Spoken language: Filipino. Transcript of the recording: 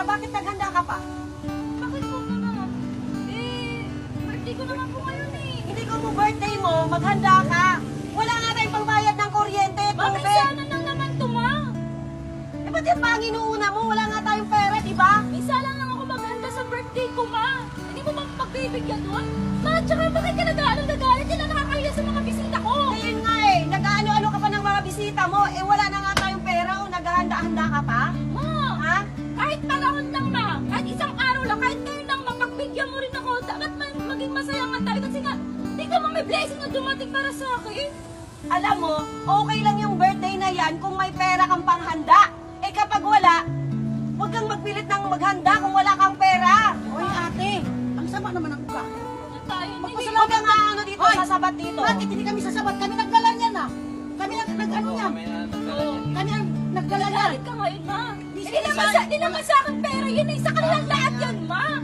bakit naghanda ka pa? Bakit po naman? Birthday ko naman po ngayon eh. Hindi ko mo birthday mo, maghanda ka. Wala nga tayong pangbayad ng kuryente, Bakit tubig. sana lang naman to, ma? Eh, ba't yung panginuuna mo? Wala nga tayong pera, di ba? Isa lang ako maghanda sa birthday ko, ma. Hindi mo ba pagbibigyan doon? Ma, tsaka bakit ka nag-aalang-nagalit? Hindi na nakakahiya sa mga bisita ko. Ngayon nga eh, nag-ano-ano ka pa ng mga bisita mo, eh wala na nga tayong pera o naghahanda-handa ka pa? Ma, Ha? kahit panahon lang, ma. Kahit isang araw lang, kahit ngayon lang, mapagbigyan mo rin ako. Dapat maging masaya nga tayo kasi nga, hindi ka may blessing na dumating para sa akin. Alam mo, okay lang yung birthday na yan kung may pera kang panghanda. Eh kapag wala, huwag kang magpilit ng maghanda kung wala kang pera. Hoy ate, ang sama naman ang uka. Ano tayo? Huwag kang ano dito, Hoy! sasabat dito. Bakit hindi kami sasabat? Kami nagdala niyan ah. Kami nag-ano niyan. May nagdala niyan. Kami ang nagdala niyan. Galit ka ngayon, ma. Di Hindi naman sa akin pera. Yun ay sa